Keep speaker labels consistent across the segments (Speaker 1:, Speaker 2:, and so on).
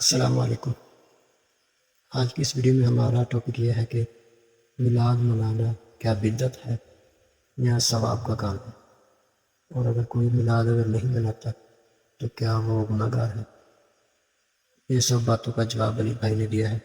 Speaker 1: السلام علیکم۔ آج کی اس ویڈیو میں ہمارا ٹاپک یہ ہے کہ میلاد منانا کیا بدعت ہے یا ثواب کا کام ہے، اور اگر کوئی میلاد نہیں مناتا تو کیا وہ گناہ گار ہے۔ یہ سب باتوں کا جواب علی بھائی نے دیا ہے۔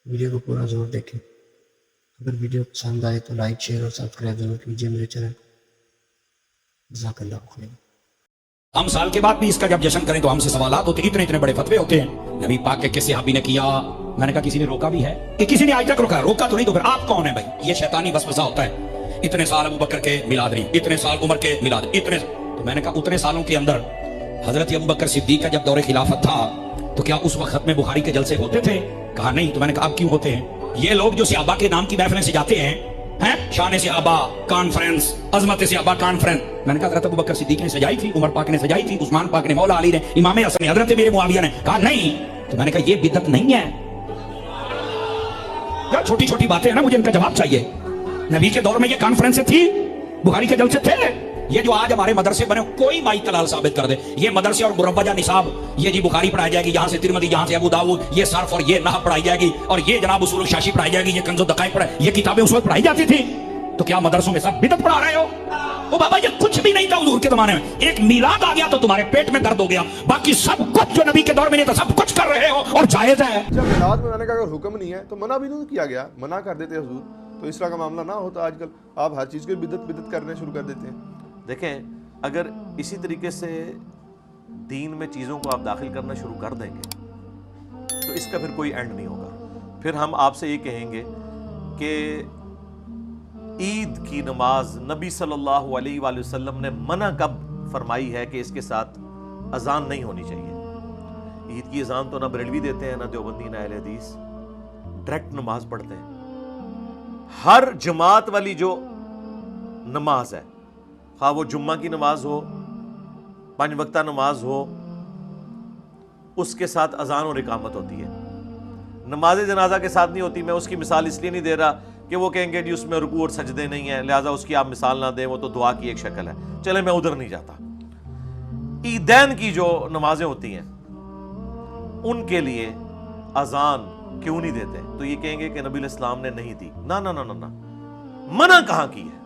Speaker 1: ویڈیو کو پورا ضرور دیکھیں۔ اگر ویڈیو پسند آئے تو لائک، شیئر اور سبسکرائب ضرور کیجیے میرے چینل کو۔ جزاک اللہ خیر۔
Speaker 2: ہم سال کے بعد بھی اس کا جب جشن کریں تو ہم سے سوالات ہوتے ہیں، اتنے بڑے فتوے ہوتے ہیں۔ نبی پاک کے کس صحابی نے کیا؟ میں نے کہا کسی نے روکا بھی ہے کہ کسی نے آج تک روکا تو نہیں، تو پھر آپ کون ہیں بھائی؟ یہ شیطانی وسوسہ ہوتا ہے، اتنے سال ابو بکر کے میلاد نہیں، اتنے سال عمر کے میلاد اتنے، تو میں نے کہا اتنے سالوں کے اندر حضرت ابو بکر صدیق کا جب دور خلافت تھا تو کیا اس وقت ختم بخاری کے جلسے ہوتے تھے؟ کہا نہیں۔ تو میں نے کہا اب کیوں ہوتے ہیں؟ یہ لوگ جو صحابہ کے نام کی محفلیں سجاتے ہیں، شان صحابہ کانفرنس، عظمت صحابہ کانفرنس، میں نے کہا حضرت ابوبکر صدیق نے سجائی تھی، عمر پاک نے سجائی تھی، عثمان پاک نے، مولا علی نے، امام حسن نے، حضرت میرے معاویہ نے، کہا نہیں۔ تو میں نے کہا یہ بدعت نہیں ہے۔ کیا چھوٹی چھوٹی باتیں ہیں نا، مجھے ان کا جواب چاہیے۔ نبی کے دور میں یہ کانفرنسیں تھی، بخاری کے جلسے تھے۔ یہ جو آج ہمارے مدرسے بنے، کوئی مائی تلال ثابت کر دے یہ مدرسے اور مروجہ نصاب، یہ جی بخاری پڑھائی جائے گی، یہاں سے ترمذی، یہاں سے ابو داؤد، یہ صرف اور یہ نحو پڑھائی جائے گی، اور یہ جناب اصول الشاشی پڑھائی جائے گی، یہ کنز الدقائق پڑھائی، یہ کتابیں اس وقت پڑھائی جاتی تھی۔ تو کیا مدرسوں میں سب بدعت پڑھا رہے ہو؟ وہ بابا یہ کچھ بھی نہیں تھا حضور کے زمانے میں۔ ایک میلاد آ گیا تو تمہارے پیٹ میں درد ہو گیا، باقی سب کچھ جو نبی کے دور میں نہیں تھا سب کچھ کر رہے ہو اور جائز ہے۔
Speaker 3: جب میلاد میں نے کہا اگر حکم نہیں ہے تو منع بھی نہیں کیا گیا، منع کر دیتے حضور، تو اس طرح کا معاملہ نہ ہوتا۔ آج کل آپ ہر چیز کو بدعت کرنے شروع کر دیتے ہیں۔
Speaker 4: دیکھیں، اگر اسی طریقے سے دین میں چیزوں کو آپ داخل کرنا شروع کر دیں گے تو اس کا پھر کوئی اینڈ نہیں ہوگا۔ پھر ہم آپ سے یہ کہیں گے کہ عید کی نماز نبی صلی اللہ علیہ وآلہ وسلم نے منع کب فرمائی ہے کہ اس کے ساتھ اذان نہیں ہونی چاہیے؟ عید کی اذان تو نہ بریلوی دیتے ہیں، نہ دیوبندی، نہ اہل حدیث، ڈائریکٹ نماز پڑھتے ہیں۔ ہر جماعت والی جو نماز ہے، خواہ وہ جمعہ کی نماز ہو، 5 وقتہ نماز ہو، اس کے ساتھ اذان اور اقامت ہوتی ہے۔ نماز جنازہ کے ساتھ نہیں ہوتی۔ میں اس کی مثال اس لیے نہیں دے رہا کہ وہ کہیں گے جی اس میں رکوع اور سجدے نہیں ہیں، لہٰذا اس کی آپ مثال نہ دیں، وہ تو دعا کی ایک شکل ہے، چلے میں ادھر نہیں جاتا۔ عیدین کی جو نمازیں ہوتی ہیں ان کے لیے اذان کیوں نہیں دیتے؟ تو یہ کہیں گے کہ نبی علیہ السلام نے نہیں دی۔ نہ نہ نہ نہ، منع کہاں کی ہے؟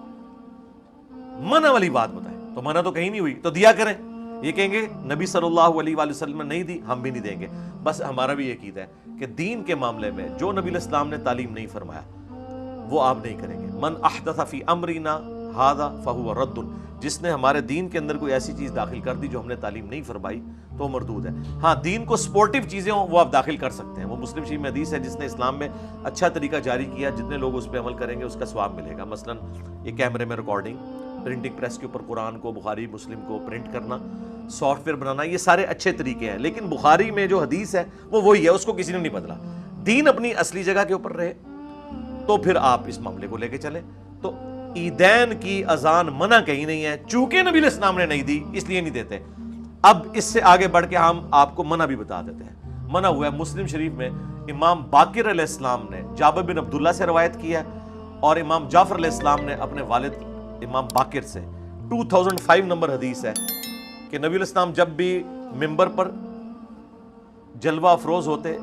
Speaker 4: منع والی بات بتائیں تو منع تو کہیں نہیں ہوئی، تو دیا کریں۔ یہ کہیں گے نبی صلی اللہ علیہ وآلہ وسلم نے نہیں دی، ہم بھی نہیں دیں گے۔ بس ہمارا بھی یہ عقیدہ ہے کہ دین کے معاملے میں جو نبی علیہ السلام نے تعلیم نہیں فرمایا وہ آپ نہیں کریں گے۔ من احدث فی امرنا ھذا فہو رد، جس نے ہمارے دین کے اندر کوئی ایسی چیز داخل کر دی جو ہم نے تعلیم نہیں فرمائی تو وہ مردود ہے۔ ہاں، دین کو سپورٹیو چیزیں ہوں وہ آپ داخل کر سکتے ہیں۔ وہ مسلم شریف میں حدیث ہے، جس نے اسلام میں اچھا طریقہ جاری کیا، جتنے لوگ اس پہ عمل کریں گے اس کا ثواب ملے گا۔ مثلا یہ کیمرے میں ریکارڈنگ، پرنٹنگ پریس کے اوپر قرآن کو، بخاری مسلم کو پرنٹ کرنا، سافٹ ویئر بنانا، یہ سارے اچھے طریقے ہیں۔ لیکن بخاری میں جو حدیث ہے وہ وہی ہے، اس کو کسی نے نہیں بدلا۔ دین اپنی اصلی جگہ کے اوپر رہے تو پھر آپ اس معاملے کو لے کے چلیں۔ تو عیدین کی اذان منع کہیں نہیں ہے، چونکہ نبی علیہ السلام نے نہیں دی اس لیے نہیں دیتے۔ اب اس سے آگے بڑھ کے ہم آپ کو منع بھی بتا دیتے ہیں۔ منع ہوا ہے مسلم شریف میں، امام باقر علیہ السلام نے جابر بن عبداللہ سے روایت کی ہے، اور امام جعفر علیہ السلام نے اپنے والد امام باقر سے 2005 نمبر حدیث ہے کہ نبی علیہ السلام جب بھی ممبر پر جلوہ افروز ہوتے،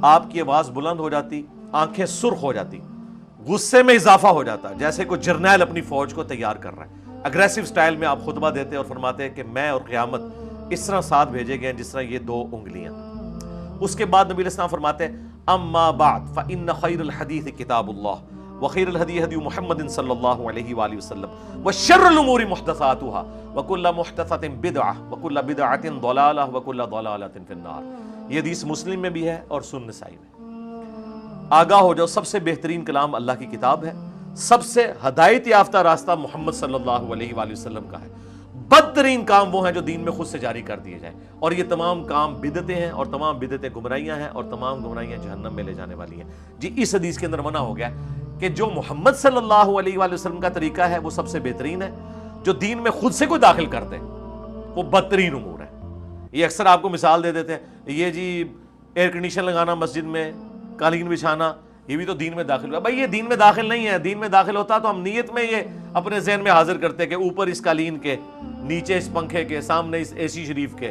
Speaker 4: آپ کی آواز بلند ہو جاتی، آنکھیں سرخ ہو جاتی، غصے میں اضافہ ہو جاتا، جیسے کوئی جرنیل اپنی فوج کو تیار کر رہا ہے۔ اگریسو سٹائل میں آپ خطبہ دیتے اور فرماتے ہیں کہ میں اور قیامت اس طرح ساتھ بھیجے گئے ہیں جس طرح یہ 2 انگلیاں۔ اس کے بعد نبی علیہ السلام فرماتے ہیں اما بعد فإن خیر الحدیث کتاب اللہ وخیر الہدی ہدی محمد صلی اللہ علیہ وآلہ وسلم وشر الامور محدثاتها وکل محدثۃ بدعہ وکل بدعۃ ضلالہ وکل ضلالۃ فی النار۔ یہ حدیث مسلم میں بھی ہے اور سنن نسائی میں۔ آگاہ ہو جاؤ، سب سے بہترین کلام اللہ کی کتاب ہے، سب سے ہدایت یافتہ راستہ محمد صلی اللہ علیہ وآلہ وسلم کا ہے۔ بدترین کام وہ ہیں جو دین میں خود سے جاری کر دیے جائیں، اور یہ تمام کام بدعتیں ہیں، اور تمام بدعتیں گمراہیاں ہیں، اور تمام گمراہیاں جہنم میں لے جانے والی ہیں۔ جی اس حدیث کے اندر منع ہو گیا کہ جو محمد صلی اللہ علیہ وآلہ وسلم کا طریقہ ہے وہ سب سے بہترین ہے، جو دین میں خود سے کوئی داخل کرتے ہیں وہ بدترین امور ہے۔ یہ اکثر آپ کو مثال دے دیتے ہیں، یہ جی ایئر کنڈیشن لگانا مسجد میں، قالین بچھانا، یہ بھی تو دین میں داخل ہوا۔ بھائی یہ دین میں داخل نہیں ہے۔ دین میں داخل ہوتا تو ہم نیت میں یہ اپنے ذہن میں حاضر کرتے کہ اوپر اس قالین کے، نیچے اس پنکھے کے، سامنے اس اے سی شریف کے،